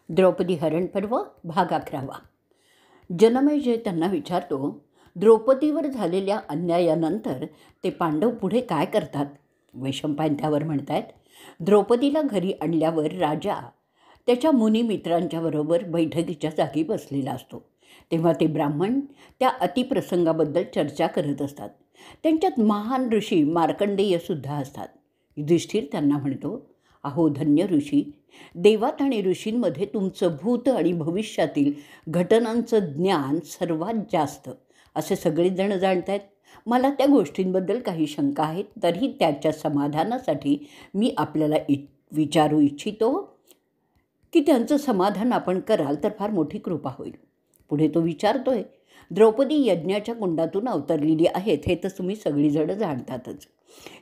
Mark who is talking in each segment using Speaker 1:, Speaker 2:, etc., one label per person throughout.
Speaker 1: द्रौपदी हरणपर्व भाग 11. जनमेजय त्यांना विचारतो, द्रौपदीवर झालेल्या अन्यायानंतर ते पांडव पुढे काय करतात. वैशंपायन त्यावर म्हणतायत, द्रौपदीला घरी आणल्यावर राजा त्याच्या मुनिमित्रांच्याबरोबर बैठकीच्या जागी बसलेला असतो. तेव्हा ते ब्राह्मण त्या अतिप्रसंगाबद्दल चर्चा करत असतात. त्यांच्यात महान ऋषी मार्कंडेयसुद्धा असतात. युधिष्ठिर त्यांना म्हणतो, अहो धन्य ऋषी, देवात आणि ऋषींमध्ये तुमचं भूत आणि भविष्यातील घटनांचं ज्ञान सर्वात जास्त असे सगळेजण जाणत आहेत. मला त्या गोष्टींबद्दल काही शंका आहेत, तरी त्याच्या समाधानासाठी मी आपल्याला विचारू इच्छितो की त्यांचं समाधान आपण कराल तर फार मोठी कृपा होईल. पुढे तो विचारतोय, द्रौपदी यज्ञाच्या कुंडातून अवतरलेली आहेत हे तर तुम्ही सगळीजणं जाणतातच.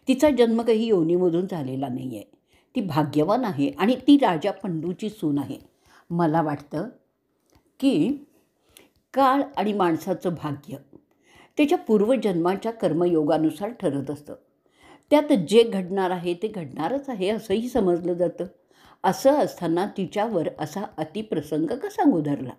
Speaker 1: तिचा जन्म काही योनीमधून झालेला नाही आहे. ती भाग्यवान आहे आणि ती राजा पंडूची सून आहे. मला वाटतं की काळ आणि माणसाचं भाग्य त्याच्या पूर्वजन्माच्या कर्मयोगानुसार ठरत असतं. त्यात जे घडणार आहे ते घडणारच आहे असंही समजलं जातं. असं असताना तिच्यावर असा अतिप्रसंग कसा गुदरला.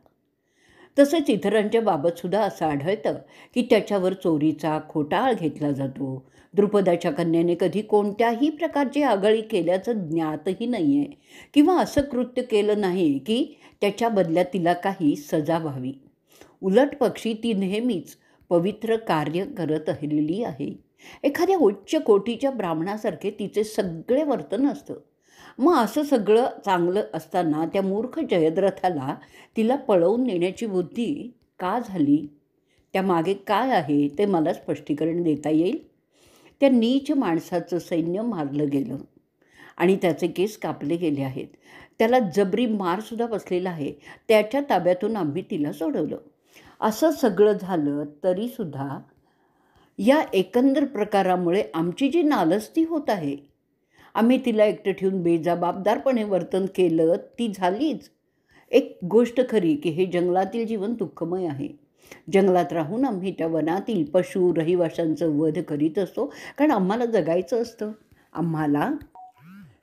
Speaker 1: तसंच इतरांच्या बाबतसुद्धा असं आढळतं की त्याच्यावर चोरीचा खोटाळ घेतला जातो. द्रुपदाच्या कन्येने कधी कोणत्याही प्रकारची आगळी केल्याचं ज्ञातही नाही आहे किंवा असं कृत्य केलं नाही की त्याच्या बदल्यात तिला काही सजा व्हावी. उलट पक्षी ती नेहमीच पवित्र कार्य करत राहिलेली आहे. एखाद्या उच्च कोटीच्या ब्राह्मणासारखे तिचे सगळे वर्तन असतं. मग असं सगळं चांगलं असताना त्या मूर्ख जयद्रथाला तिला पळवून नेण्याची बुद्धी का झाली, त्यामागे काय आहे ते मला स्पष्टीकरण देता येईल. त्या नीच माणसाचं सैन्य मारलं गेलं आणि त्याचे केस कापले गेले आहेत. त्याला जबरी मारसुद्धा बसलेला आहे. त्याच्या ताब्यातून आम्ही तिला सोडवलं. असं सगळं झालं तरीसुद्धा या एकंदर प्रकारामुळे आमची जी नालस्ती होत आहे, आम्ही तिला एकटं ठेवून बेजबाबदारपणे वर्तन केलं ती झालीच. एक गोष्ट खरी की हे जंगलातील जीवन दुःखमय आहे. जंगलात राहून आम्ही त्या वनातील पशु रहिवाशांचं वध करीत असतो, कारण आम्हाला जगायचं असतं. आम्हाला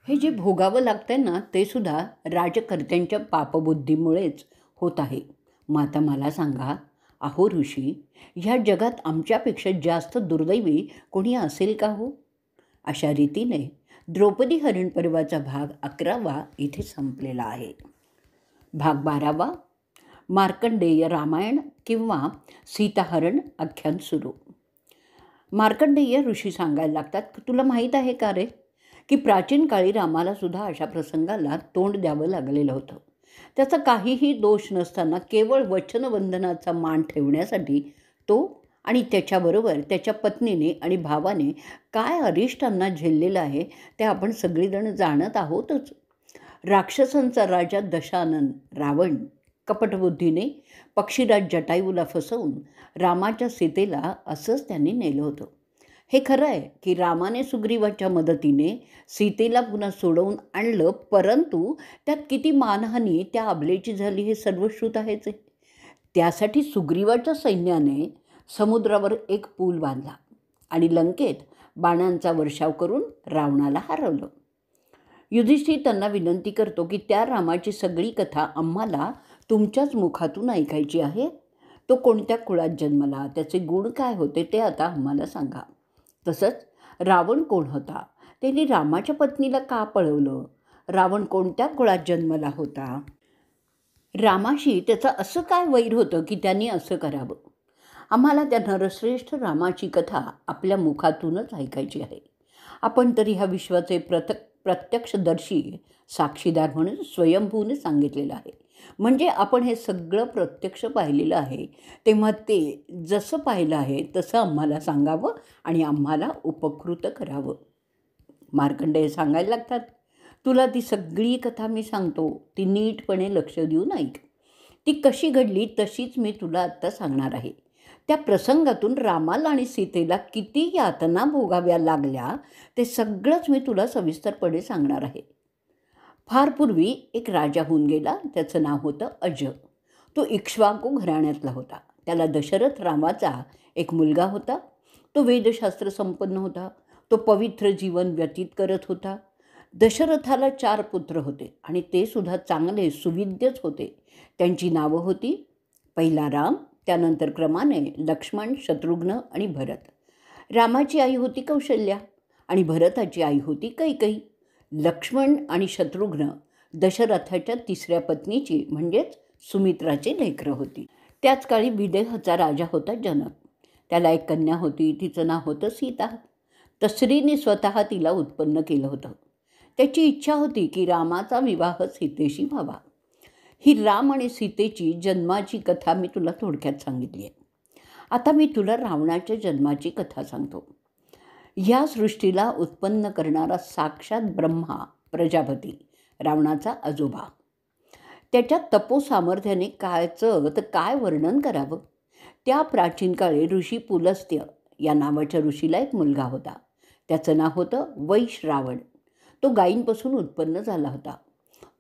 Speaker 1: हे जे भोगावं लागतंय ना ते सुद्धा राजकर्त्यांच्या पापबुद्धीमुळेच होत आहे. मग आता मला सांगा, अहो ऋषी, ह्या जगात आमच्यापेक्षा जास्त दुर्दैवी कोणी असेल का हो. अशा रीतीने द्रौपदी हरणपर्वाचा भाग 11 इथे संपलेला आहे. भाग 12 मार्कंडेय रामायण किंवा सीताहरण आख्यान सुरू. मार्कंडेय ऋषी सांगायला लागतात, तुला माहीत आहे का रे की प्राचीन काळी रामाला सुद्धा अशा प्रसंगाला तोंड द्यावं लागलेलं होतं. त्याचा काहीही दोष नसताना केवळ वचनबंधनाचा मान ठेवण्यासाठी तो आणि त्याच्याबरोबर त्याच्या पत्नीने आणि भावाने काय अरिष्टांना झेललेलं आहे ते आपण सगळीजण जाणत आहोतच. राक्षसांचा राजा दशानन रावण कपटबुद्धीने पक्षीराज जटायूला फसवून रामाच्या सीतेला असंच त्यांनी नेलं होतं. हे खरं आहे की रामाने सुग्रीवाच्या मदतीने सीतेला पुन्हा सोडवून आणलं, परंतु त्यात किती मानहानी त्या अबलेची झाली हे सर्वश्रुत आहेच. त्यासाठी सुग्रीवाच्या सैन्याने समुद्रावर एक पूल बांधला आणि लंकेत बाणांचा वर्षाव करून रावणाला हरवलं. युधिष्ठिर त्यांना विनंती करतो की त्या रामाची सगळी कथा आम्हाला तुमच्याच मुखातून ऐकायची आहे. तो कोणत्या कुळात जन्मला, त्याचे गुण काय होते ते आता आम्हाला सांगा. तसंच रावण कोण होता, त्यांनी रामाच्या पत्नीला का पळवलं, रावण कोणत्या कुळात जन्मला होता, रामाशी त्याचं असं काय वैर होतं की त्यांनी असं करावं. आम्हाला त्या नरश्रेष्ठ रामाची कथा आपल्या मुखातूनच ऐकायची आहे. आपण तरी ह्या विश्वाचे प्रत्यक्षदर्शी साक्षीदार म्हणून स्वयंभूने सांगितलेलं आहे. म्हणजे आपण हे सगळं प्रत्यक्ष पाहिलेलं आहे. तेव्हा ते जसं पाहिलं आहे तसं आम्हाला सांगावं आणि आम्हाला उपकृत करावं. मार्कंडेय सांगायला लागतात, तुला ती सगळी कथा मी सांगतो, ती नीटपणे लक्ष देऊन ऐक. ती कशी घडली तशीच मी तुला आत्ता सांगणार आहे. त्या प्रसंगातून रामाला आणि सीतेला किती यातना भोगाव्या लागल्या ते सगळंच मी तुला सविस्तरपणे सांगणार आहे. फार पूर्वी एक राजा होऊन गेला. त्याचं नाव होतं अज. तो इक्ष्वाकू घराण्यातला होता. त्याला दशरथ रामाचा एक मुलगा होता. तो वेदशास्त्र संपन्न होता. तो पवित्र जीवन व्यतीत करत होता. दशरथाला 4 पुत्र होते आणि ते सुद्धा चांगले सुविद्यच होते. त्यांची नावं होती, पहिला राम, त्यानंतर क्रमाने लक्ष्मण, शत्रुघ्न आणि भरत. रामाची आई होती कौशल्या आणि भरताची आई होती कैकेयी. लक्ष्मण आणि शत्रुघ्न दशरथाच्या 3ऱ्या पत्नीची म्हणजेच सुमित्राची लेकरं होती. त्याच काळी विदेहचा राजा होता जनक. त्याला एक कन्या होती, तिचं नाव होतं सीता. तसरीने स्वतः तिला उत्पन्न केलं होतं. त्याची इच्छा होती की रामाचा विवाह सीतेशी व्हावा. ही राम आणि सीतेची जन्माची कथा मी तुला थोडक्यात सांगितली आहे. आता मी तुला रावणाच्या जन्माची कथा सांगतो. ह्या सृष्टीला उत्पन्न करणारा साक्षात ब्रह्मा, प्रजापती, रावणाचा आजोबा. त्याच्या तपोसामर्थ्याने कायचं तर काय वर्णन करावं. त्या प्राचीन काळी ऋषी पुलस्त्य या नावाच्या ऋषीला एक मुलगा होता. त्याचं नाव होतं वैश्रावण. तो गायींपासून उत्पन्न झाला होता.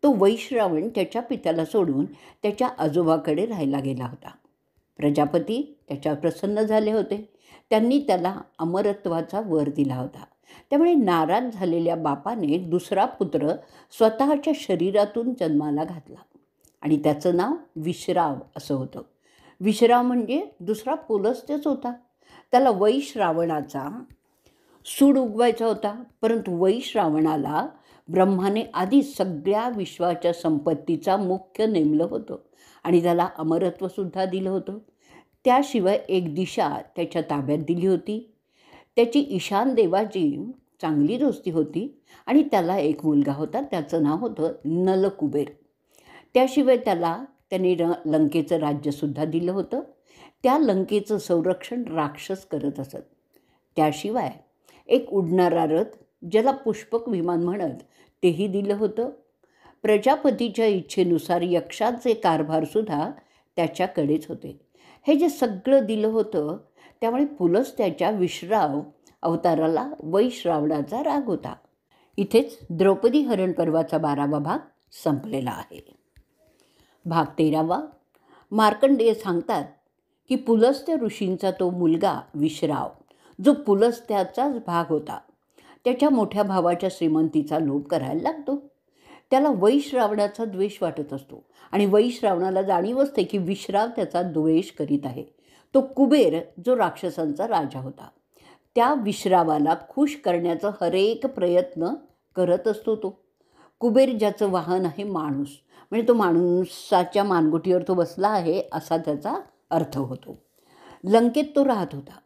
Speaker 1: तो वैश्रावण त्याच्या पित्याला सोडून त्याच्या आजोबाकडे राहायला गेला होता. प्रजापती त्याच्यावर प्रसन्न झाले होते. त्यांनी त्याला अमरत्वाचा वर दिला होता. त्यामुळे नाराज झालेल्या बापाने दुसरा पुत्र स्वतःच्या शरीरातून जन्माला घातला आणि त्याचं नाव विश्राव असं होतं. विश्राव म्हणजे दुसरा पुलस्त्यच होता. त्याला वैश्रावणाचा सूड उगवायचा होता. परंतु वैश्रावणाला ब्रह्माने आधी सगळ्या विश्वाच्या संपत्तीचा मुख्य नेमलं होतं आणि त्याला अमरत्वसुद्धा दिलं होतं. त्याशिवाय एक दिशा त्याच्या ताब्यात दिली होती. त्याची ईशान देवाची चांगली दोस्ती होती आणि त्याला एक मुलगा होता. त्याचं नाव होतं नलकुबेर. त्याशिवाय त्याने लंकेचं राज्यसुद्धा दिलं होतं. त्या लंकेचं संरक्षण राक्षस करत असत. त्याशिवाय एक उडणारा रथ, ज्याला पुष्पक विमान म्हणत, तेही दिलं होतं. प्रजापतीच्या इच्छेनुसार यक्षाचे कारभारसुद्धा त्याच्याकडेच होते. हे जे सगळं दिलं होतं, त्यामुळे पुलस्त्याच्या विश्राव अवताराला वैश्रावणाचा राग होता. इथेच द्रौपदी हरण पर्वाचा 12वा भाग संपलेला आहे. भाग 13वा. मार्कंडेय सांगतात की पुलस्त्य ऋषींचा तो मुलगा विश्राव, जो पुलस्त्याचाच भाग होता, त्याच्या मोठ्या भावाच्या श्रीमंतीचा लोभ करायला लागतो. त्याला वैश्रावणाचा द्वेष वाटत असतो आणि वैश्रावणाला जाणीव असते की विश्राव त्याचा द्वेष करीत आहे. तो कुबेर, जो राक्षसांचा राजा होता, त्या विश्रावाला खुश करण्याचा हरेक प्रयत्न करत असतो. तो कुबेर, ज्याचं वाहन आहे माणूस, म्हणजे तो माणसाच्या मानगुटीवर तो बसला आहे असा त्याचा अर्थ होतो. लंकेत तो राहत होता.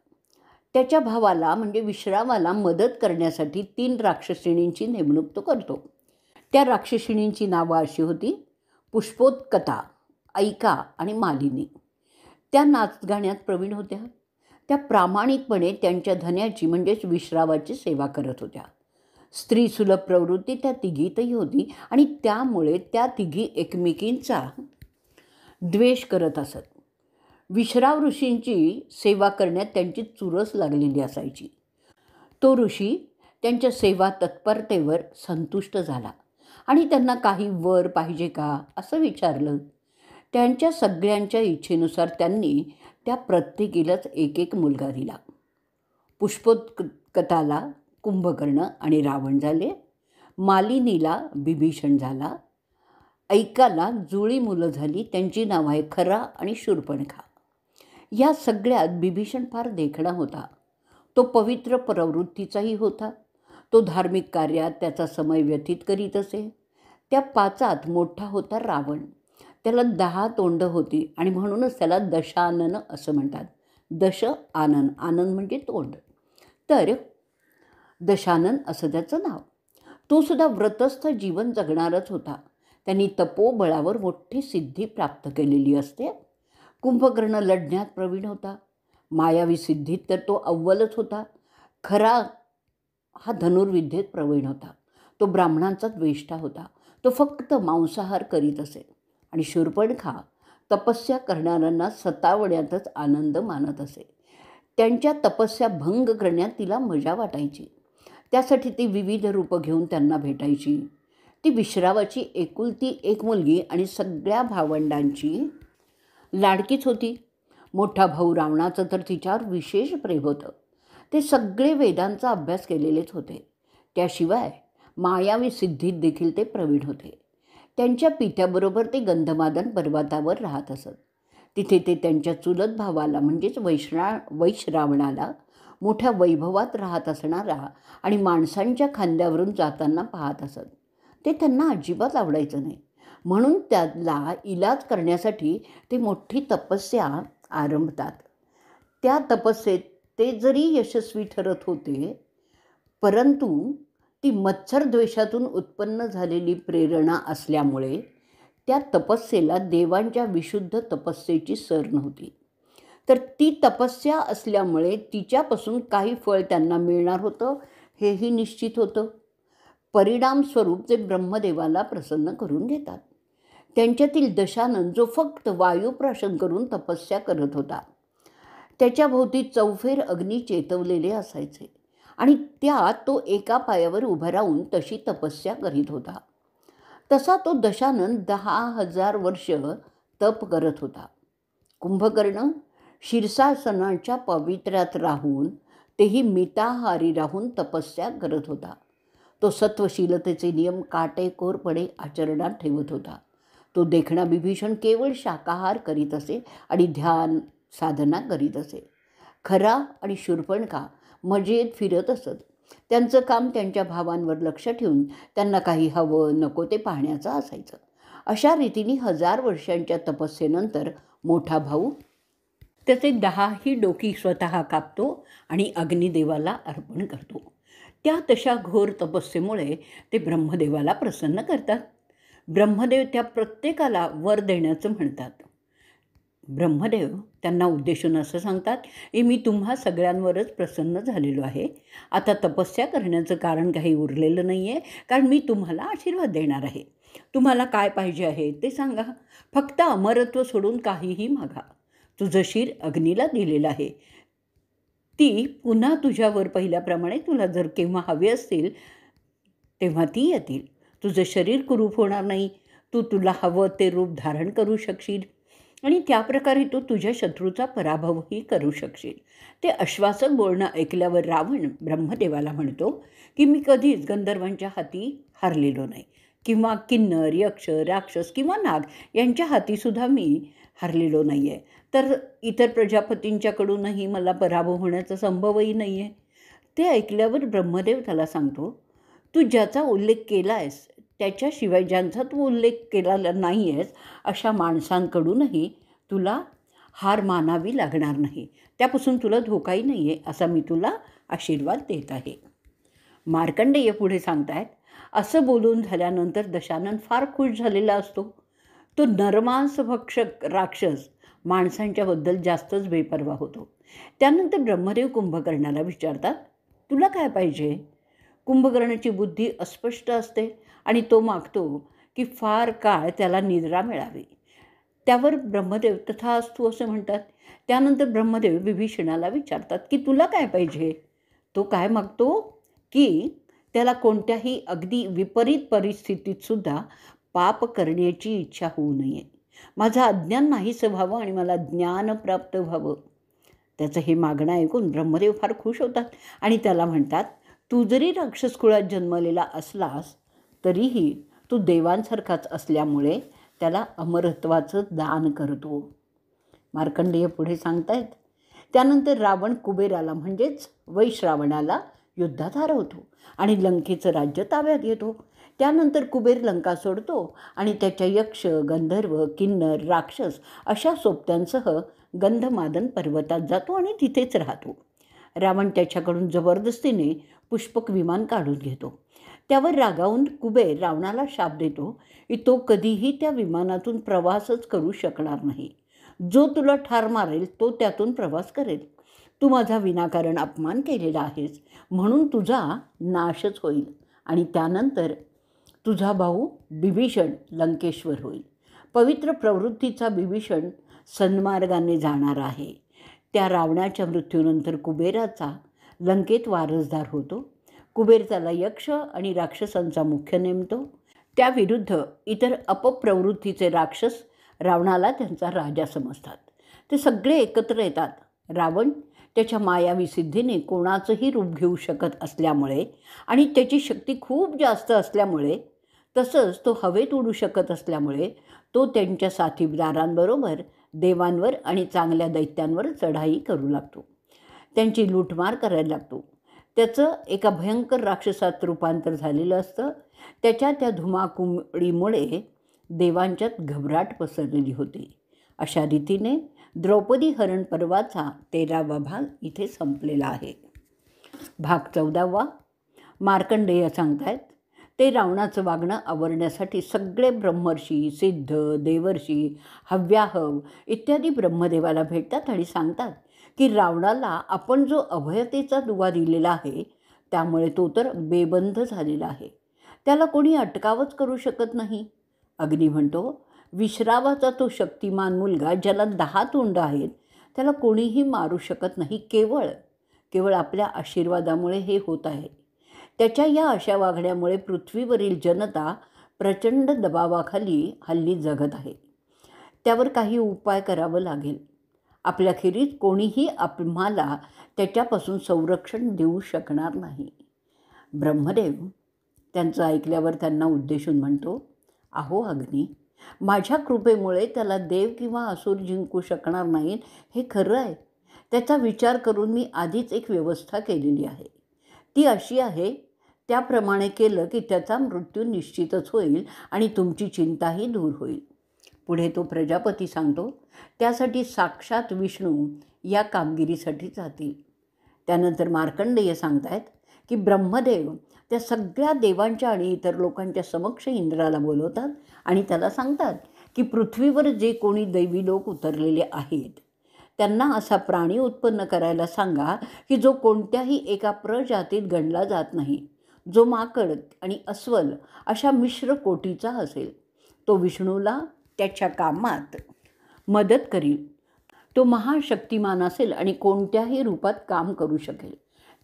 Speaker 1: त्याच्या भावाला म्हणजे विश्रावाला मदत करण्यासाठी 3 राक्षसिणींची नेमणूक तो करतो. त्या राक्षसिणींची नावं अशी होती: पुष्पोत्कता, ऐका आणि मालिनी. त्या नाचगाण्यात प्रवीण होत्या. त्या प्रामाणिकपणे त्यांच्या धन्याची म्हणजेच विश्रावाची सेवा करत होत्या. स्त्रीसुलभ प्रवृत्ती त्या तिघीतही होती आणि त्यामुळे त्या तिघी एकमेकींचा द्वेष करत असत. विश्राव ऋषींची सेवा करण्यात त्यांची चुरस लागलेली असायची. तो ऋषी त्यांच्या सेवा तत्परतेवर संतुष्ट झाला आणि त्यांना काही वर पाहिजे का असं विचारलं. त्यांच्या सगळ्यांच्या इच्छेनुसार त्यांनी त्या प्रत्येकीलाच एक मुलगा दिला. पुष्पोत्कताला कुंभकर्ण आणि रावण झाले. मालिनीला बिभीषण झाला. ऐकाला जुळी मुलं झाली. त्यांची नावं आहे खरा आणि शूर्पणखा. या सगळ्यात बिभीषण फार देखणा होता. तो पवित्र प्रवृत्तीचाही होता. तो धार्मिक कार्यात त्याचा समय व्यतीत करीत असे. त्या 5 मोठा होता रावण. त्याला 10 तोंड होती आणि म्हणूनच त्याला दशानन असं म्हणतात. दश आनन, आनन म्हणजे तोंड, तर दशानन असं त्याचं नाव. तो सुद्धा व्रतस्थ जीवन जगणारच होता. त्यांनी तपोबळावर मोठी सिद्धी प्राप्त केलेली असते. कुंभकर्ण लढण्यात प्रवीण होता. मायावी सिद्धीत तर तो अव्वलच होता. खरा हा धनुर्विद्येत प्रवीण होता. तो ब्राह्मणांचा द्वेष्टा होता. तो फक्त मांसाहार करीत असे. आणि शूर्पणखा तपस्या करणाऱ्यांना सतावण्यातच आनंद मानत असे. त्यांच्या तपस्या भंग करण्यात तिला मजा वाटायची. त्यासाठी ती विविध रूपं घेऊन त्यांना भेटायची. ती विश्रावाची एकुलती एक मुलगी आणि सगळ्या भावंडांची लाडकीच होती. मोठा भाऊ रावणाचं तर तिच्यावर विशेष प्रेम होतं. ते सगळे वेदांचा अभ्यास केलेलेच होते. त्याशिवाय मायावी सिद्धीत देखील ते प्रवीण होते. त्यांच्या पित्याबरोबर ते गंधमादन पर्वतावर राहत असत. तिथे ते त्यांच्या चुलत भावाला म्हणजेच वैश्रावणाला मोठ्या वैभवात राहत असणारा आणि माणसांच्या खांद्यावरून जाताना पाहत असत. ते त्यांना अजिबात आवडायचं नाही. म्हणून त्याला इलाज करण्यासाठी ते मोठी तपस्या आरंभतात. त्या तपस्येत ते जरी यशस्वी ठरत होते, परंतु ती मत्सरद्वेषातून उत्पन्न झालेली प्रेरणा असल्यामुळे त्या तपस्येला देवांच्या विशुद्ध तपस्येची सर नव्हती. तर ती तपस्या असल्यामुळे तिच्यापासून काही फळ त्यांना मिळणार होतं हेही निश्चित होतं. परिणामस्वरूप ते ब्रह्मदेवाला प्रसन्न करून घेतात. त्यांच्यातील दशानन जो फक्त वायुप्राशन करून तपस्या करत होता, त्याच्याभोवती चौफेर अग्नी चेतवलेले असायचे आणि त्यात तो एका पायावर उभा राहून तशी तपस्या करीत होता. तसा तो दशानन 10,000 वर्ष तप करत होता. कुंभकर्ण शीर्षासनाच्या पवित्र्यात राहून, तेही मिताहारी राहून तपस्या करत होता. तो सत्वशीलतेचे नियम काटेकोरपणे आचरणात ठेवत होता. तो देखणा विभीषण केवळ शाकाहार करीत असे आणि ध्यान साधना करीत असे. खरा आणि शूर्पणखा मजेत फिरत असत. त्यांचं काम त्यांच्या भावांवर लक्ष ठेवून त्यांना काही हवं नको ते पाहण्याचं असायचं. अशा रीतीने 1000 वर्षांच्या तपस्येनंतर मोठा भाऊ त्याचे 10ही डोकी स्वतः कापतो आणि अग्निदेवाला अर्पण करतो. त्या तशा घोर तपस्येमुळे ते ब्रह्मदेवाला प्रसन्न करतात. ब्रह्मदेव त्या प्रत्येकाला वर देण्याचं म्हणतात. ब्रह्मदेव त्यांना उद्देशून असं सांगतात की मी तुम्हा सगळ्यांवरच प्रसन्न झालेलो आहे. आता तपस्या करण्याचं कारण काही उरलेलं नाही आहे, कारण मी तुम्हाला आशीर्वाद देणार आहे. तुम्हाला काय पाहिजे आहे ते सांगा. फक्त अमरत्व सोडून काहीही मागा. तुझं शिर अग्नीला दिलेलं आहे. ती पुन्हा तुझ्यावर पहिल्याप्रमाणे तुला जर केव्हा हवे असतील तेव्हा ती येतील. तुझं शरीर कुरूप होणार नाही. तुला हवं ते रूप धारण करू शकशील आणि त्याप्रकारे तू तुझ्या शत्रूचा पराभवही करू शकशील. ते आश्वासक बोलणं ऐकल्यावर रावण ब्रह्मदेवाला म्हणतो की मी कधीच गंधर्वांच्या हाती हारलेलो नाही किंवा किन्नर, यक्ष, राक्षस किंवा नाग यांच्या हातीसुद्धा मी हारलेलो नाही आहे. तर इतर प्रजापतींच्याकडूनही मला पराभव होण्याचा संभवही नाही आहे. ते ऐकल्यावर ब्रह्मदेव त्याला सांगतो तू ज्याचा उल्लेख केला आहेस त्याच्याशिवाय ज्यांचा तू उल्लेख केलेला नाही आहेस अशा माणसांकडूनही तुला हार मानावी लागणार नाही. त्यापासून तुला धोकाही नाही आहे असा मी तुला आशीर्वाद देत आहे. मार्कंडेय पुढे सांगतायत असं बोलून झाल्यानंतर दशानन फार खुश झालेला असतो. तो नरमांसभक्षक राक्षस माणसांच्याबद्दल जास्तच बेपर्वा होतो. त्यानंतर ब्रह्मदेव कुंभकर्णाला विचारतात तुला काय पाहिजे. कुंभकर्णाची बुद्धी अस्पष्ट असते आणि तो मागतो की फार काळ त्याला निद्रा मिळावी. त्यावर ब्रह्मदेव तथास्तु असं म्हणतात. त्यानंतर ब्रह्मदेव विभीषणाला विचारतात की तुला काय पाहिजे. तो काय मागतो की त्याला कोणत्याही अगदी विपरीत परिस्थितीतसुद्धा पाप करण्याची इच्छा होऊ नये. माझं अज्ञान नाहीसं व्हावं आणि मला ज्ञान प्राप्त व्हावं. त्याचं हे मागणं ऐकून ब्रह्मदेव फार खुश होतात आणि त्याला म्हणतात तू जरी राक्षस कुळात जन्मलेला असलास तरीही तू देवांसारखाच असल्यामुळे त्याला अमरत्वाचं दान करतो. मार्कंडेय पुढे सांगतायत त्यानंतर रावण कुबेराला म्हणजेच वैश्रावणाला युद्धात हरवतो आणि लंकेचं राज्य ताब्यात घेतो. त्यानंतर कुबेर लंका सोडतो आणि त्याच्या यक्ष, गंधर्व, किन्नर, राक्षस अशा सोबत्यांसह गंधमादन पर्वतात जातो आणि तिथेच राहतो. रावण त्याच्याकडून जबरदस्तीने पुष्पक विमान काढून घेतो. त्यावर रागावून कुबेर रावणाला शाप देतो की तो कधीही त्या विमानातून प्रवासच करू शकणार नाही. जो तुला ठार मारेल तो त्यातून प्रवास करेल. तू माझा विनाकारण अपमान केलेला आहेस म्हणून तुझा नाशच होईल आणि त्यानंतर तुझा भाऊ विभीषण लंकेश्वर होईल. पवित्र प्रवृत्तीचा विभीषण सन्मार्गाने जाणार आहे. त्या रावणाच्या मृत्यूनंतर कुबेराचा लंकेत वारसदार होतो. कुबेर त्याला यक्ष आणि राक्षसांचा मुख्य नेमतो. त्याविरुद्ध इतर अपप्रवृत्तीचे राक्षस रावणाला त्यांचा राजा समजतात. ते सगळे एकत्र येतात. रावण त्याच्या मायावी सिद्धीने कोणाचंही रूप घेऊ शकत असल्यामुळे आणि त्याची शक्ती खूप जास्त असल्यामुळे, तसंच तो हवेत उडू शकत असल्यामुळे तो त्यांच्या साथीदारांबरोबर देवांवर आणि चांगल्या दैत्यांवर चढाई करू लागतो. त्यांची लूटमार करायला लागतो. त्याचं एका भयंकर राक्षसात रूपांतर झालेलं असतं. त्याच्या त्या धुमाकुळीमुळे देवांच्यात घबराट पसरलेली होती. अशा रीतीने द्रौपदी हरण पर्वाचा 13वा भाग इथे संपलेला आहे. भाग 14वा. मार्कंडेय सांगतायत, ते रावणाचं वागणं आवरण्यासाठी सगळे ब्रह्मर्षी, सिद्ध, देवर्षी, हव्याहव इत्यादी ब्रह्मदेवाला भेटतात आणि सांगतात की रावणाला आपण जो अभयतेचा दुवा दिलेला आहे त्यामुळे तो तर बेबंद झालेला आहे. त्याला कोणी अटकावच करू शकत नाही. अग्नी म्हणतो, विश्रावाचा तो शक्तिमान मुलगा ज्याला 10 तोंड आहेत त्याला कोणीही मारू शकत नाही. केवळ आपल्या आशीर्वादामुळे हे होत आहे. त्याच्या या अशा वागण्यामुळे पृथ्वीवरील जनता प्रचंड दबावाखाली हल्ली जगत आहे. त्यावर काही उपाय करावं लागेल. आपल्याखेरीज कोणीही आम्हाला त्याच्यापासून संरक्षण देऊ शकणार नाही. ब्रह्मदेव त्यांचं ऐकल्यावर त्यांना उद्देशून म्हणतो, अहो अग्नी, माझ्या कृपेमुळे त्याला देव किंवा असुर जिंकू शकणार नाहीत हे खरं आहे. त्याचा विचार करून मी आधीच एक व्यवस्था केलेली आहे. ती अशी आहे, त्याप्रमाणे केलं की त्याचा मृत्यू निश्चितच होईल आणि तुमची चिंताही दूर होईल. पुढे तो प्रजापती सांगतो, त्यासाठी साक्षात विष्णू या कामगिरीसाठी जातील. त्यानंतर मार्कंडेय सांगतायत की ब्रह्मदेव त्या सगळ्या देवांच्या आणि इतर लोकांच्या समक्ष इंद्राला बोलवतात आणि त्याला सांगतात की पृथ्वीवर जे कोणी दैवी लोक उतरलेले आहेत त्यांना असा प्राणी उत्पन्न करायला सांगा की जो कोणत्याही एका प्रजातीत गणला जात नाही, जो माकड आणि अस्वल अशा मिश्र कोटीचा असेल. तो विष्णूला त्याच्या कामात मदत करील. तो महाशक्तिमान असेल आणि कोणत्याही रूपात काम करू शकेल.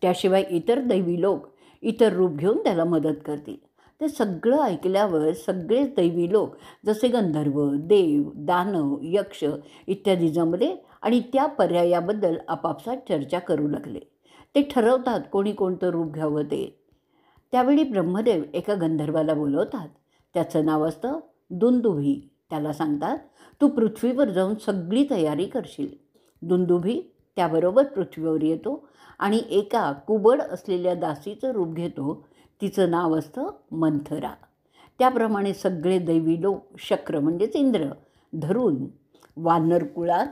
Speaker 1: त्याशिवाय इतर दैवी लोक इतर रूप घेऊन त्याला मदत करतील. ते सगळं ऐकल्यावर सगळेच दैवी लोक जसे गंधर्व, देव, दानव, यक्ष इत्यादी जमले आणि त्या पर्यायाबद्दल आपापसात चर्चा करू लागले. ते ठरवतात कोणी कोणतं रूप घ्यावं ते. त्यावेळी ब्रह्मदेव एका गंधर्वाला बोलवतात. त्याचं नाव असतं दुंदुभी. त्याला सांगतात, तू पृथ्वीवर जाऊन सगळी तयारी करशील. दुंदुभी त्याबरोबर पृथ्वीवर येतो आणि एका कुबड असलेल्या दासीचं रूप घेतो. तिचं नाव असतं मंथरा. त्याप्रमाणे सगळे दैवी लोक शक्र म्हणजेच इंद्र धरून वानर कुळात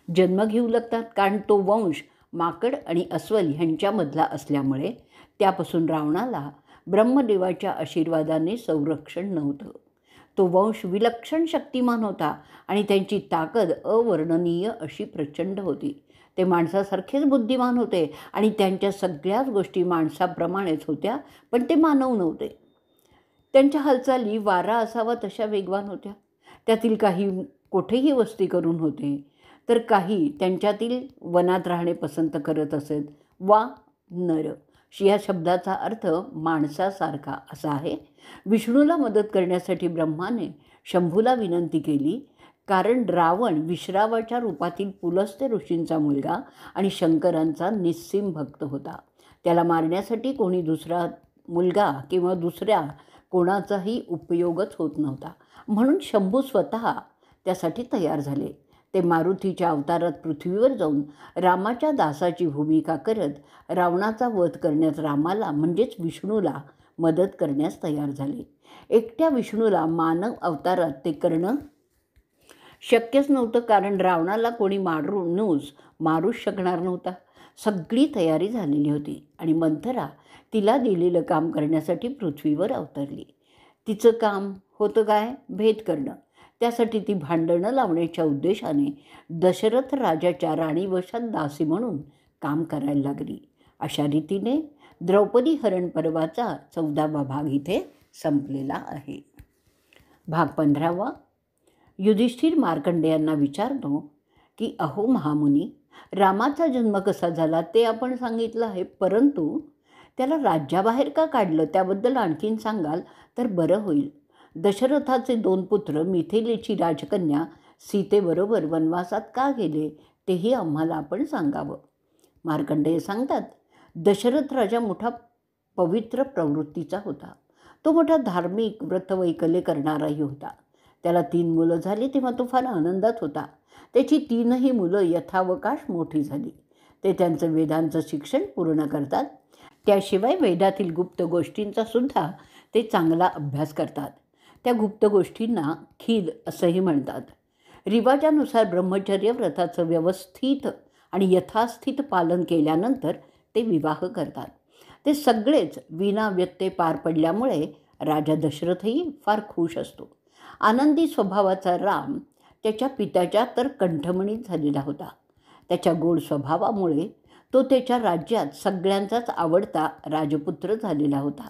Speaker 1: जन्म घेऊ लागतात. कारण तो वंश माकड आणि अस्वल ह्यांच्यामधला असल्यामुळे त्यापासून रावणाला ब्रह्मदेवाच्या आशीर्वादाने संरक्षण नव्हतं. तो वंश विलक्षण शक्तिमान होता आणि त्यांची ताकद अवर्णनीय अशी प्रचंड होती. ते माणसासारखेच बुद्धिमान होते आणि त्यांच्या सगळ्याच गोष्टी माणसाप्रमाणेच होत्या, पण ते मानव नव्हते. त्यांच्या हालचाली वारा असावा तशा वेगवान होत्या. त्यातील काही कोठेही वस्ती करून होते, तर काही त्यांच्यातील वनात राहणे पसंत करत असत. वा नर या शब्दाचा अर्थ माणसासारखा असा आहे. विष्णूला मदत करण्यासाठी ब्रह्माने शंभूला विनंती केली, कारण रावण विश्रावाच्या रूपातील पुलस्त्य ऋषींचा मुलगा आणि शंकरांचा निस्सीम भक्त होता. त्याला मारण्यासाठी कोणी दुसरा मुलगा किंवा दुसऱ्या कोणाचाही उपयोगच होत नव्हता. म्हणून शंभू स्वतः त्यासाठी तयार झाले. ते मारुतीच्या अवतारात पृथ्वीवर जाऊन रामाच्या दासाची भूमिका करत रावणाचा वध करण्यास रामाला म्हणजेच विष्णूला मदत करण्यास तयार झाले. एकट्या विष्णूला मानव अवतारात ते करणं शक्यच नव्हतं, कारण रावणाला कोणी मारूच शकणार नव्हता. सगळी तयारी झालेली होती आणि मंथरा तिला दिलेलं काम करण्यासाठी पृथ्वीवर अवतरली. तिचं काम होतं काय? भेद करणं. त्यासाठी ती भांडणं लावण्याच्या उद्देशाने दशरथ राजाच्या राणीवशात दासी म्हणून काम करायला लागली. अशा रीतीने द्रौपदी हरण पर्वाचा 14वा भाग इथे संपलेला आहे. भाग 15वा. युधिष्ठिर मार्कंडेयांना विचारतो की अहो महामुनी, रामाचा जन्म कसा झाला ते आपण सांगितलं आहे, परंतु त्याला राज्याबाहेर का काढलं त्याबद्दल आणखीन सांगाल तर बरं होईल. दशरथाचे 2 पुत्र मिथिलेची राजकन्या सीतेबरोबर वनवासात का गेले तेही आम्हाला आपण सांगावं. मार्कंडेय सांगतात, दशरथ राजा मोठा पवित्र प्रवृत्तीचा होता. तो मोठा धार्मिक व्रतवैकल्य करणाराही होता. त्याला 3 मुलं झाली तेव्हा तो फार आनंदात होता. त्याची 3ही मुलं यथावकाश मोठी झाली. ते त्यांचं वेदांचं शिक्षण पूर्ण करतात. त्याशिवाय वेदातील गुप्त गोष्टींचा सुद्धा ते चांगला अभ्यास करतात. त्या गुप्त गोष्टींना खील असंही म्हणतात. रिवाजानुसार ब्रह्मचर्य व्रताचं व्यवस्थित आणि यथास्थित पालन केल्यानंतर ते विवाह करतात. ते सगळेच विनाव्यत्यय पार पडल्यामुळे राजा दशरथही फार खुश असतो. आनंदी स्वभावाचा राम त्याच्या पित्याच्या तर कंठमणीत झालेला होता. त्याच्या गोड स्वभावामुळे तो त्याच्या राज्यात सगळ्यांचाच आवडता राजपुत्र झालेला होता.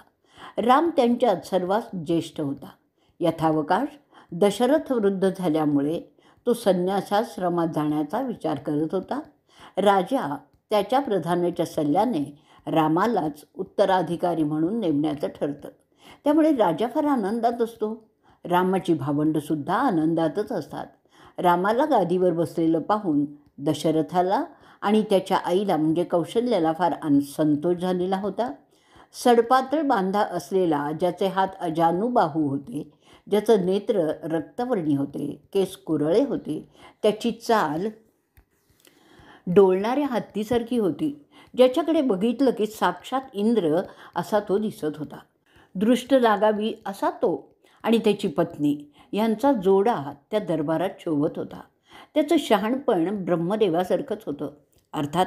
Speaker 1: राम त्यांच्यात सर्वात ज्येष्ठ होता. यथावकाश दशरथ वृद्ध झाल्यामुळे तो संन्यासाश्रमात जाण्याचा विचार करत होता. राजा त्याच्या प्रधानाच्या सल्ल्याने रामालाच उत्तराधिकारी म्हणून नेमण्याचं ठरतं. त्यामुळे राजा फार आनंदात असतो. रामाची भावंडंसुद्धा आनंदातच असतात. रामाला गादीवर बसलेलं पाहून दशरथाला आणि त्याच्या आईला म्हणजे कौशल्याला फार संतोष झालेला होता. सडपातळ बांधा असलेला, ज्याचे हात अजानुबाहू होते, ज्याचं नेत्र रक्तवर्णी होते, केस कुरळे होते, त्याची चाल डोलणाऱ्या हत्तीसारखी होती, ज्याच्याकडे बघितलं की साक्षात इंद्र असा तो दिसत होता. दृष्ट लागावी असा तो आणि त्याची पत्नी यांचा जोडा त्या दरबारात शोभत होता. त्याचं शहाणपण ब्रह्मदेवासारखंच होतं. अर्थात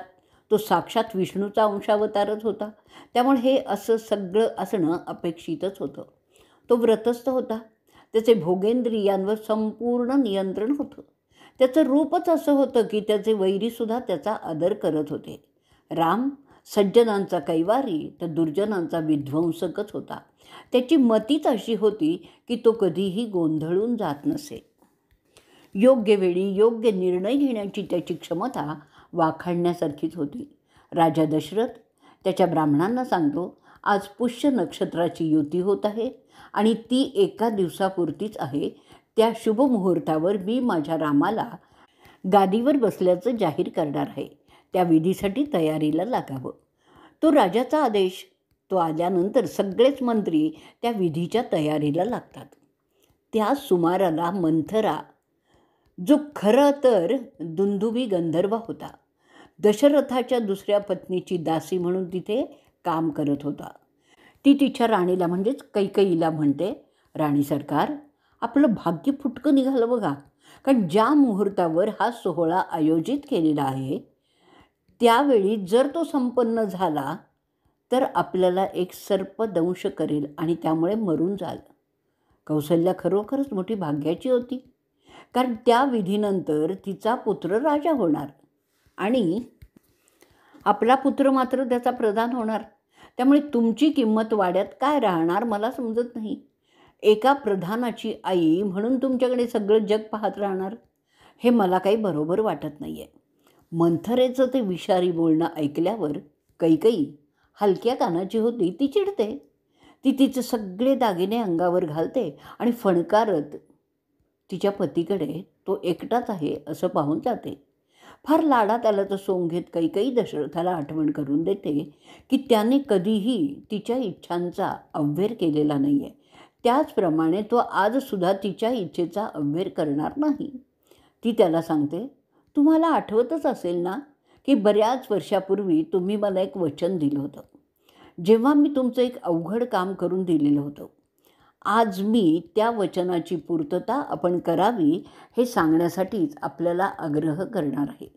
Speaker 1: तो साक्षात विष्णूचा अंशावतारच होता. त्यामुळे हे असं सगळं असणं अपेक्षितच होतं. तो व्रतस्थ होता. त्याचे भोगेंद्रियांवर संपूर्ण नियंत्रण होतं. त्याचं रूपच असं होतं की त्याचे वैरीसुद्धा त्याचा आदर करत होते. राम सज्जनांचा कैवारी तर दुर्जनांचा विध्वंसकच होता. त्याची मतीच अशी होती की तो कधीही गोंधळून जात नसे. योग्य वेळी योग्य निर्णय घेण्याची त्याची क्षमता वाखाणण्यासारखीच होती. राजा दशरथ त्याच्या ब्राह्मणांना सांगतो, आज पुष्य नक्षत्राची युती होत आहे आणि ती एका दिवसापुरतीच आहे. त्या शुभमुहूर्तावर मी माझ्या रामाला गादीवर बसल्याचं जाहीर करणार आहे. त्या विधीसाठी तयारीला लागावं. तो राजाचा आदेश. तो आल्यानंतर सगळेच मंत्री त्या विधीच्या तयारीला लागतात. त्या सुमाराला मंथरा, जो खरं तर दुंदुभी गंधर्व होता, दशरथाच्या दुसऱ्या पत्नीची दासी म्हणून तिथे काम करत होता. ती तिच्या राणीला म्हणजेच कैकेयीला म्हणते, राणी सरकार, आपलं भाग्य फुटकं निघालं बघा. कारण ज्या मुहूर्तावर हा सोहळा आयोजित केलेला आहे त्यावेळी जर तो संपन्न झाला तर आपल्याला एक सर्प दंश करेल आणि त्यामुळे मरून जाल. कौसल्या खरोखरच मोठी भाग्याची होती. कारण त्या विधीनंतर तिचा पुत्र राजा होणार आणि आपला पुत्र मात्र त्याचा प्रधान होणार. त्यामुळे तुमची किंमत वाड्यात काय राहणार मला समजत नाही. एका प्रधानाची आई म्हणून तुमच्याकडे सगळं जग पाहत राहणार हे मला काही बरोबर वाटत नाही आहे. मंथरेचं ते विषारी बोलणं ऐकल्यावर कैकेयी हलक्या कानाची होती. ती चिडते. ती तिचे सगळे दागिने अंगावर घालते आणि फणकारत तिच्या पतीकडे तो एकटाच आहे असं पाहून जाते. फार लाडात आला तर सोंग घेत कैकेयी दशरथाला आठवण करून देते की त्याने कधीही तिच्या इच्छांचा अव्हेर केलेला नाही आहे. त्याचप्रमाणे तो आजसुद्धा तिच्या इच्छेचा अव्हेर करणार नाही. ती त्याला सांगते, तुम्हाला आठवतच असेल ना की बऱ्याच वर्षापूर्वी तुम्ही मला एक वचन दिलं होतं, जेव्हा मी तुमचं एक अवघड काम करून दिलेलं होतं. आज मी त्या वचनाची पूर्तता आपण करावी हे सांगण्यासाठीच आपल्याला आग्रह करणार आहे.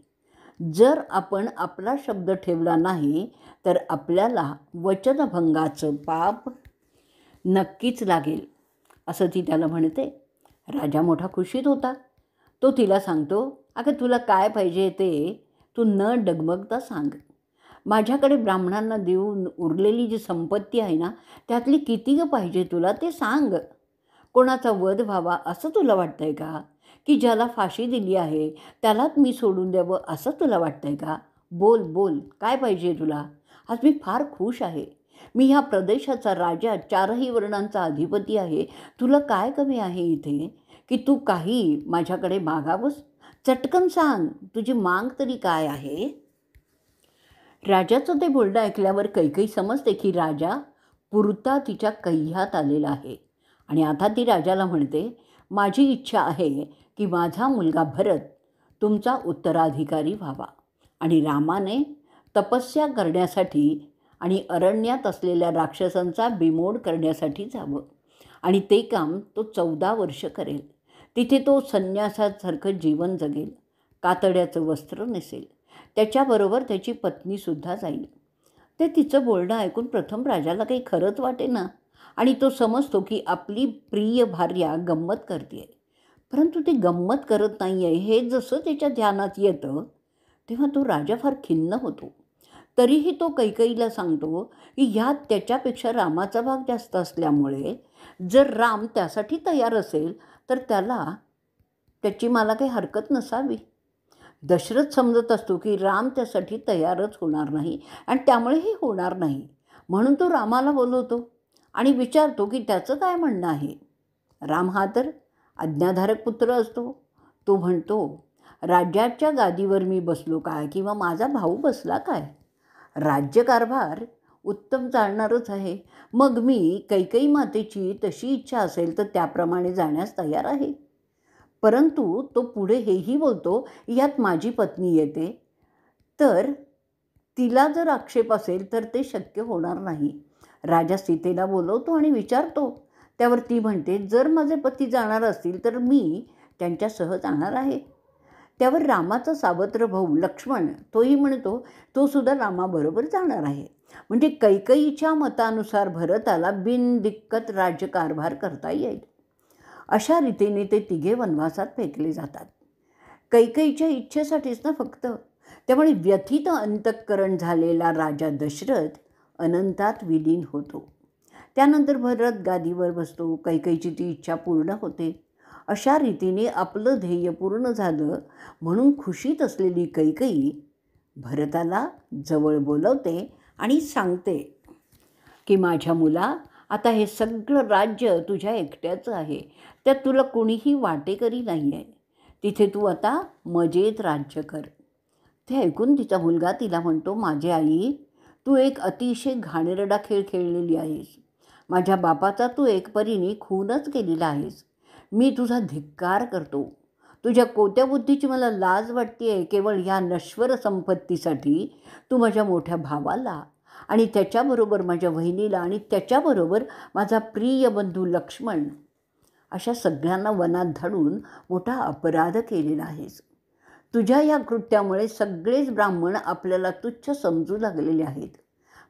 Speaker 1: जर आपण आपला शब्द ठेवला नाही तर आपल्याला वचनभंगाचं पाप नक्कीच लागेल असं ती त्याला म्हणते. राजा मोठा खुशीत होता. तो तिला सांगतो, अगं तुला काय पाहिजे ते तू न डगमगता सांग. माझ्याकडे ब्राह्मणांना देऊन उरलेली जी संपत्ती आहे ना त्यातली किती ग पाहिजे तुला ते सांग. कोणाचा वध व्हावा असं तुला वाटतं आहे का? की ज्याला फाशी दिली आहे त्यालाच मी सोडून द्यावं असं तुला वाटतं आहे का? बोल बोल, काय पाहिजे तुला? आज मी फार खुश आहे. मी ह्या प्रदेशाचा राजा, 4ही वर्णांचा अधिपती आहे. तुला काय कमी आहे इथे की तू काही माझ्याकडे मागावंस? चटकन सांग, तुझी माग तरी काय आहे? राजाचं ते बोलणं ऐकल्यावर कैकई समजते की राजा पुरता तिच्या कह्यात आलेला आहे आणि आता ती राजाला म्हणते, माझी इच्छा आहे की माझा मुलगा भरत तुमचा उत्तराधिकारी व्हावा आणि रामाने तपस्या करण्यासाठी आणि अरण्यात असलेल्या राक्षसांचा बिमोड करण्यासाठी जावं आणि ते काम तो 14 वर्ष करेल. तिथे तो संन्यासासारखं जीवन जगेल, कातड्याचं वस्त्र नेसेल, त्याच्याबरोबर त्याची पत्नीसुद्धा जाईल. ते तिचं बोलणं ऐकून प्रथम राजाला काही खरंच वाटेना आणि तो समजतो की आपली प्रिय भार्या गंमत करते. परंतु ती गंमत करत नाही आहे हे जसं त्याच्या ध्यानात येतं तेव्हा तो राजा फार खिन्न होतो. तरीही तो कैकईला सांगतो की ह्यात त्याच्यापेक्षा रामाचा भाग जास्त असल्यामुळे जर राम त्यासाठी तयार असेल तर त्याची मला काही हरकत नसावी. दशरथ समजत असतो की राम त्यासाठी तयारच होणार नाही आणि त्यामुळे हे होणार नाही. म्हणून तो रामाला बोलवतो आणि विचारतो की त्याचं काय म्हणणं आहे. राम हा तर आज्ञाधारक पुत्र असतो. तो म्हणतो, राज्याच्या गादीवर मी बसलो काय किंवा माझा भाऊ बसला काय, राज्यकारभार उत्तम चालणारच आहे. मग मी कैकई मातेची तशी इच्छा असेल तर त्याप्रमाणे जाण्यास तयार आहे. परंतु तो पुढे हेही बोलतो, यात माझी पत्नी येते तर तिला जर आक्षेप असेल तर ते शक्य होणार नाही. राजा सीतेला बोलवतो आणि विचारतो. त्यावर ती म्हणते, जर माझे पती जाणार असतील तर मी त्यांच्यासह जाणार आहे. त्यावर रामाचा सावत्र भाऊ लक्ष्मण तोही म्हणतो, तो सुद्धा रामाबरोबर जाणार आहे. म्हणजे कैकईच्या मतानुसार भरताला बिनदिक्कत राज्यकारभार करता येईल. अशा रीतीने ते तिघे वनवासात फेकले जातात. कैकईच्या इच्छेसाठीच ना फक्त. त्यामुळे व्यथित अंतःकरण झालेला राजा दशरथ अनंतात विलीन होतो. त्यानंतर भरत गादीवर बसतो. कैकईची ती इच्छा पूर्ण होते. अशा रीतीने आपलं ध्येय पूर्ण झालं म्हणून खुशीत असलेली कैकई भरताला जवळ बोलवते आणि सांगते की माझ्या मुला, आता हे सगळं राज्य तुझ्या एकट्याचं आहे. त्यात तुला कोणीही वाटेकरी नाही आहे. तिथे तू आता मजेत राज्य कर. ते ऐकून तिचा मुलगा तिला म्हणतो, माझी आई, तू एक अतिशय घाणेरडा खेळ खेळलेली आहेस. माझ्या बापाचा तू एक परीने खूनच केलेला आहेस. मी तुझा धिक्कार करतो. तुझ्या कोत्या बुद्धीची मला लाज वाटते आहे. केवळ ह्या नश्वर संपत्तीसाठी तू माझ्या मोठ्या भावाला आणि त्याच्याबरोबर माझ्या बहिणीला आणि त्याच्याबरोबर माझा प्रिय बंधू लक्ष्मण अशा सगळ्यांना वनात धाडून मोठा अपराध केलेला आहेस. तुझ्या या कृत्यामुळे सगळेच ब्राह्मण आपल्याला तुच्छ समजू लागलेले आहेत.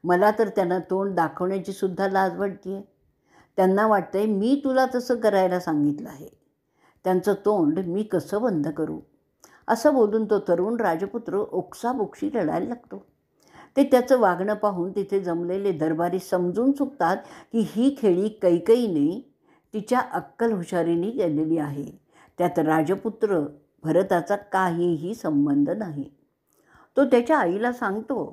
Speaker 1: मला तर त्यांना तोंड दाखवण्याची सुद्धा लाज वाटते आहे. त्यांना वाटतं आहे मी तुला तसं करायला सांगितलं आहे. त्यांचं तोंड मी कसं बंद करू. असं बोलून तो तरुण राजपुत्र ओक्साबोक्षी रडायला लागतो. ते त्याचं वागणं पाहून तिथे जमलेले दरबारी समजून चुकतात की ही खेळी कैकईने तिच्या अक्कल हुशारीने केलेली आहे. त्यात राजपुत्र भरताचा काहीही संबंध नाही. तो त्याच्या आईला सांगतो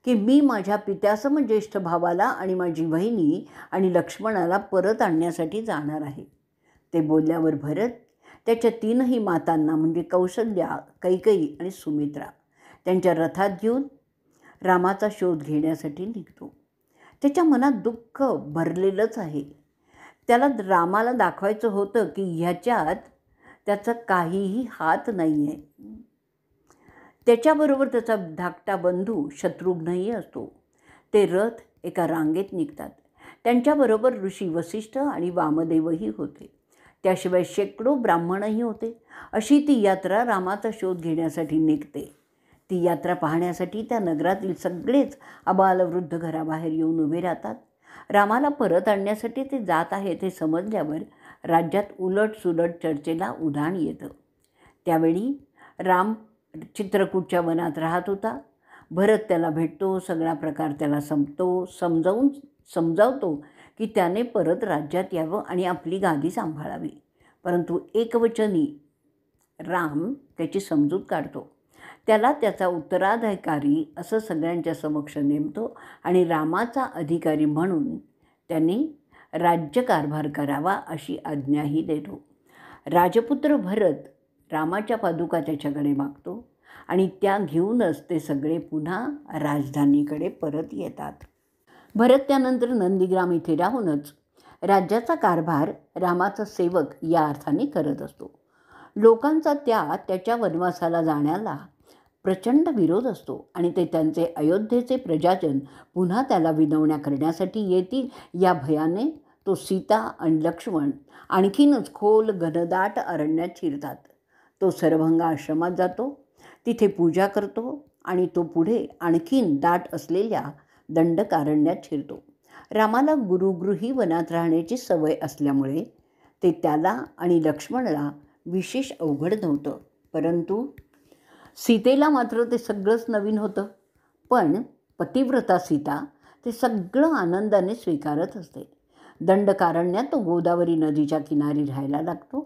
Speaker 1: की मी माझ्या पित्यासम ज्येष्ठ भावाला आणि माझी बहिणी आणि लक्ष्मणाला परत आणण्यासाठी जाणार आहे. ते बोलल्यावर भरत त्याच्या तीनही मातांना म्हणजे कौशल्या, कैकई आणि सुमित्रा त्यांच्या रथात घेऊन रामाचा शोध घेण्यासाठी निघतो. त्याच्या मनात दुःख भरलेलंच आहे. त्याला रामाला दाखवायचं होतं की ह्याच्यात त्याचा काहीही हात नाही आहे. त्याच्याबरोबर त्याचा धाकटा बंधू शत्रुघ्नही असतो. ते रथ एका रांगेत निघतात. त्यांच्याबरोबर ऋषी वसिष्ठ आणि वामदेवही होते. त्याशिवाय शेकडो ब्राह्मणही होते. अशी ती यात्रा रामाचा शोध घेण्यासाठी निघते. ती यात्रा पाहण्यासाठी त्या नगरातील सगळेच आबालवृद्ध घराबाहेर येऊन उभे राहतात. रामाला परत आणण्यासाठी ते जात आहेत हे समजल्यावर राज्यात उलटसुलट चर्चेला उधाण येतं. त्यावेळी राम चित्रकूटच्या वनात राहत होता. भरत त्याला भेटतो. सगळा प्रकार त्याला समजावतो की त्याने परत राज्यात यावं आणि आपली गादी सांभाळावी. परंतु एकवचनी राम त्याची समजूत काढतो. त्याला त्याचा उत्तराधिकारी असं सगळ्यांच्या समक्ष नेमतो आणि रामाचा अधिकारी म्हणून त्यांनी राज्यकारभार करावा अशी आज्ञाही देतो. राजपुत्र भरत रामाच्या पादुका त्याच्याकडे मागतो आणि त्या घेऊनच ते सगळे पुन्हा राजधानीकडे परत येतात. भरत त्यानंतर नंदीग्राम इथे राहूनच राज्याचा कारभार रामाचा सेवक या अर्थाने करत असतो. लोकांचा त्याच्या वनवासाला जाण्याला प्रचंड विरोध असतो आणि ते त्यांचे अयोध्येचे प्रजाजन पुन्हा त्याला विनवण्या करण्यासाठी येतील या भयाने तो सीता आणि लक्ष्मण आणखीनच खोल घनदाट अरण्यात शिरतात. तो सरभंगा आश्रमात जातो, तिथे पूजा करतो आणि तो पुढे आणखीन दाट असलेल्या दंडकारण्यात शिरतो. रामाला गुरुगृही वनात राहण्याची सवय असल्यामुळे ते त्याला आणि लक्ष्मणला विशेष अवघड नव्हतं, परंतु सीतेला मात्र ते सगळंच नवीन होतं. पण पतिव्रता सीता ते सगळं आनंदाने स्वीकारत असते. दंडकारण्यात तो गोदावरी नदीच्या किनारी राहायला लागतो.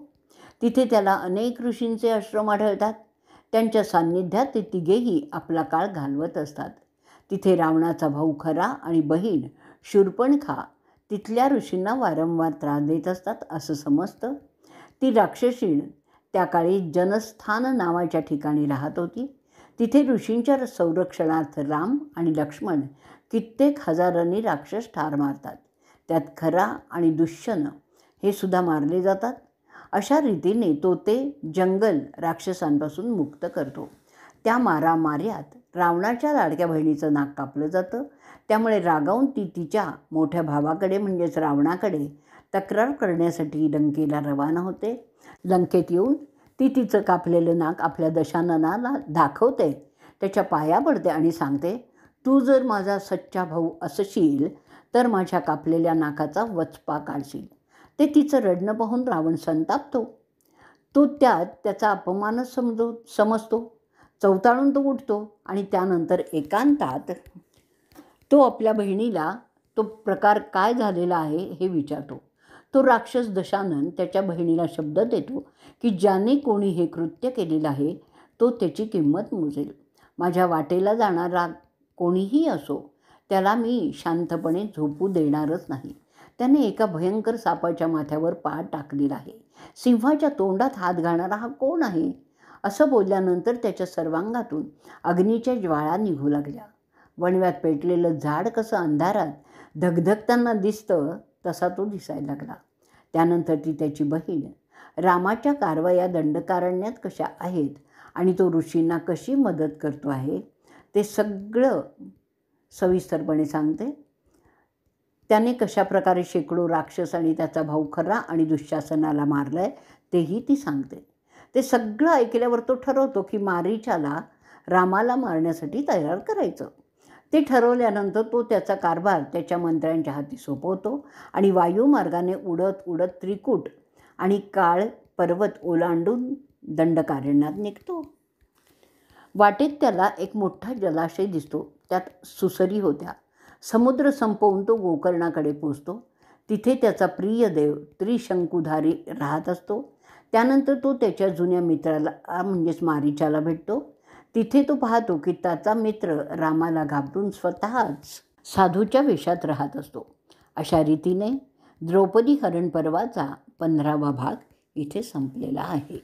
Speaker 1: तिथे त्याला अनेक ऋषींचे आश्रम आढळतात. त्यांच्या सान्निध्यात ते तिघेही आपला काळ घालवत असतात. तिथे रावणाचा भाऊ खरा आणि बहीण शूर्पणखा तिथल्या ऋषींना वारंवार त्रास देत असतात असं समजतं. ती राक्षसीण त्या काळी जनस्थान नावाच्या ठिकाणी राहत होती. तिथे ऋषींच्या संरक्षणार्थ राम आणि लक्ष्मण कित्येक हजारांनी राक्षस ठार मारतात. त्यात खरा आणि दुष्यन हे सुद्धा मारले जातात. अशा रीतीने तो ते जंगल राक्षसांपासून मुक्त करतो. त्या मारामार्यात रावणाच्या लाडक्या बहिणीचं नाक कापलं जातं. त्यामुळे रागावून ती तिच्या मोठ्या भावाकडे म्हणजेच रावणाकडे तक्रार करण्यासाठी लंकेला रवाना होते. लंकेत येऊन ती तिचं कापलेलं नाक आपल्या दशाननाला दाखवते, त्याच्या पाया पडते आणि सांगते, तू जर माझा सच्चा भाऊ असशील तर माझ्या कापलेल्या नाकाचा वचपा काढशील. ते तिचं रडणं पाहून रावण संतापतो. तो त्याचा अपमानच समजतो. चवताळून तो उठतो आणि त्यानंतर एकांतात तो आपल्या बहिणीला तो प्रकार काय झालेला आहे हे विचारतो. तो राक्षस दशानन त्याच्या बहिणीला शब्द देतो की ज्याने कोणी हे कृत्य केलेलं आहे तो त्याची किंमत मोजेल. माझ्या वाटेला जाणारा कोणीही असो त्याला मी शांतपणे झोपू देणारच नाही. त्याने एका भयंकर सापाच्या माथ्यावर पाय टाकलेला आहे. सिंहाच्या तोंडात हात घालणारा हा कोण आहे? असं बोलल्यानंतर त्याच्या सर्वांगातून अग्नीच्या ज्वाळा निघू लागल्या. वणव्यात पेटलेलं झाड कसं अंधारात धगधगताना दिसतं तसा तो दिसायला लागला. त्यानंतर ती त्याची बहीण रामाच्या कारवाया दंडकारण्यात कशा आहेत आणि तो ऋषींना कशी मदत करतो आहे ते सगळं सविस्तरपणे सांगते. त्याने कशाप्रकारे शेकडो राक्षस आणि त्याचा भाऊ खरा आणि दुःशासनाला मारलं आहे तेही ती सांगते. ते सगळं ऐकल्यावर तो ठरवतो की मारीचाला रामाला मारण्यासाठी तयार करायचं. ते ठरवल्यानंतर तो त्याचा कारभार त्याच्या मंत्र्यांच्या हाती सोपवतो आणि वायुमार्गाने उडत उडत त्रिकूट आणि काळ पर्वत ओलांडून दंडकारण्यात निघतो. वाटेत त्याला एक मोठा जलाशय दिसतो. त्यात सुसरी होत्या. समुद्र संपवून तो गोकर्णाकडे पोचतो. तिथे त्याचा प्रिय देव त्रिशंकुधारी राहत असतो. त्यानंतर तो त्याच्या जुन्या मित्राला म्हणजेच मारीचाला भेटतो. तिथे तो पाहतो की त्याचा मित्र रामाला घाबरून स्वतःच साधूच्या वेशात राहत असतो. अशा रीतीने द्रौपदी हरण पर्वाचा 15वा भाग इथे संपलेला आहे.